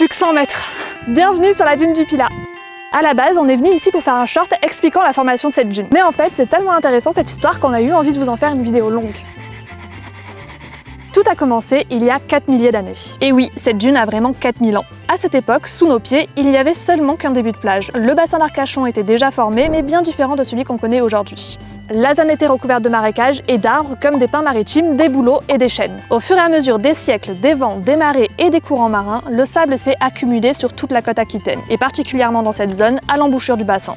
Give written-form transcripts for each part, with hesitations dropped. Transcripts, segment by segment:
Plus que 100 mètres. Bienvenue sur la dune du Pilat. À la base, on est venu ici pour faire un short expliquant la formation de cette dune. Mais en fait, c'est tellement intéressant cette histoire qu'on a eu envie de vous en faire une vidéo longue. Tout a commencé il y a 4 milliers d'années. Et oui, cette dune a vraiment 4000 ans. À cette époque, sous nos pieds, il n'y avait seulement qu'un début de plage. Le bassin d'Arcachon était déjà formé, mais bien différent de celui qu'on connaît aujourd'hui. La zone était recouverte de marécages et d'arbres comme des pins maritimes, des bouleaux et des chênes. Au fur et à mesure des siècles, des vents, des marées et des courants marins, le sable s'est accumulé sur toute la côte aquitaine, et particulièrement dans cette zone, à l'embouchure du bassin.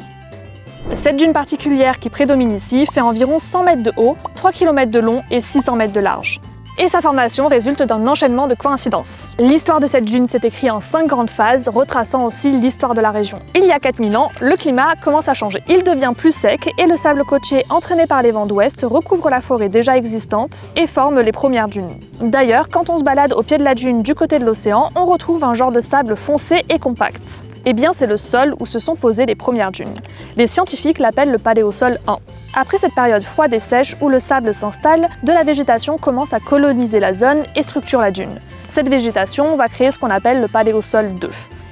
Cette dune particulière qui prédomine ici fait environ 100 mètres de haut, 3 km de long et 600 mètres de large. Et sa formation résulte d'un enchaînement de coïncidences. L'histoire de cette dune s'est écrite en 5 grandes phases, retraçant aussi l'histoire de la région. Il y a 4000 ans, le climat commence à changer. Il devient plus sec et le sable côtier entraîné par les vents d'ouest recouvre la forêt déjà existante et forme les premières dunes. D'ailleurs, quand on se balade au pied de la dune du côté de l'océan, on retrouve un genre de sable foncé et compact. Eh bien, c'est le sol où se sont posées les premières dunes. Les scientifiques l'appellent le paléosol 1. Après cette période froide et sèche où le sable s'installe, de la végétation commence à coloniser la zone et structure la dune. Cette végétation va créer ce qu'on appelle le paléosol 2.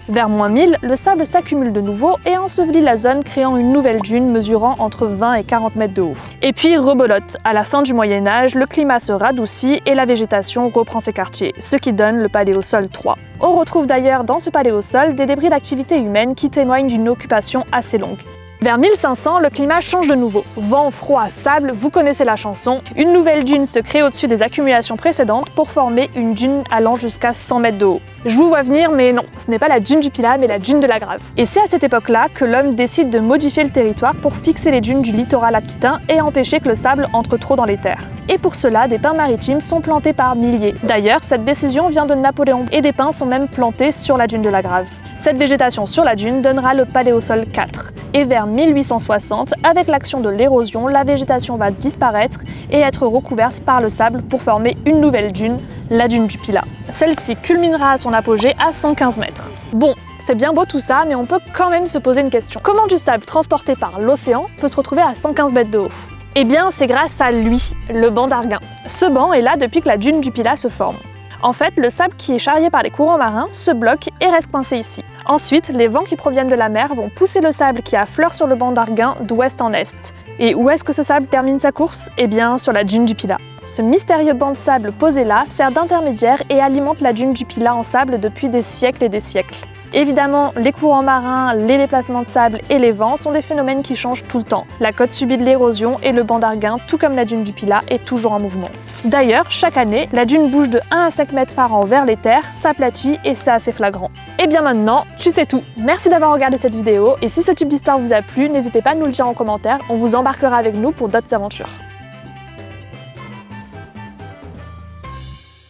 Vers -1000, le sable s'accumule de nouveau et ensevelit la zone, créant une nouvelle dune mesurant entre 20 et 40 mètres de haut. Et puis rebelote, à la fin du Moyen-Âge, le climat se radoucit et la végétation reprend ses quartiers, ce qui donne le paléosol 3. On retrouve d'ailleurs dans ce paléosol des débris d'activité humaine qui témoignent d'une occupation assez longue. Vers 1500, le climat change de nouveau. Vent, froid, sable, vous connaissez la chanson. Une nouvelle dune se crée au-dessus des accumulations précédentes pour former une dune allant jusqu'à 100 mètres de haut. Je vous vois venir, mais non, ce n'est pas la dune du Pilat, mais la dune de la Grave. Et c'est à cette époque-là que l'homme décide de modifier le territoire pour fixer les dunes du littoral aquitain et empêcher que le sable entre trop dans les terres. Et pour cela, des pins maritimes sont plantés par milliers. D'ailleurs, cette décision vient de Napoléon et des pins sont même plantés sur la dune de la Grave. Cette végétation sur la dune donnera le paléosol 4. Et vers 1860, avec l'action de l'érosion, la végétation va disparaître et être recouverte par le sable pour former une nouvelle dune, la dune du Pilat. Celle-ci culminera à son apogée à 115 mètres. Bon, c'est bien beau tout ça, mais on peut quand même se poser une question. Comment du sable transporté par l'océan peut se retrouver à 115 mètres de haut ? Eh bien, c'est grâce à lui, le banc d'Arguin. Ce banc est là depuis que la dune du Pilat se forme. En fait, le sable qui est charrié par les courants marins se bloque et reste coincé ici. Ensuite, les vents qui proviennent de la mer vont pousser le sable qui affleure sur le banc d'Arguin d'ouest en est. Et où est-ce que ce sable termine sa course ? Eh bien, sur la dune du Pilat. Ce mystérieux banc de sable posé là sert d'intermédiaire et alimente la dune du Pilat en sable depuis des siècles et des siècles. Évidemment, les courants marins, les déplacements de sable et les vents sont des phénomènes qui changent tout le temps. La côte subit de l'érosion et le banc d'Arguin, tout comme la dune du Pilat, est toujours en mouvement. D'ailleurs, chaque année, la dune bouge de 1 à 5 mètres par an vers les terres, s'aplatit et c'est assez flagrant. Et bien maintenant, tu sais tout. Merci d'avoir regardé cette vidéo et si ce type d'histoire vous a plu, n'hésitez pas à nous le dire en commentaire, on vous embarquera avec nous pour d'autres aventures.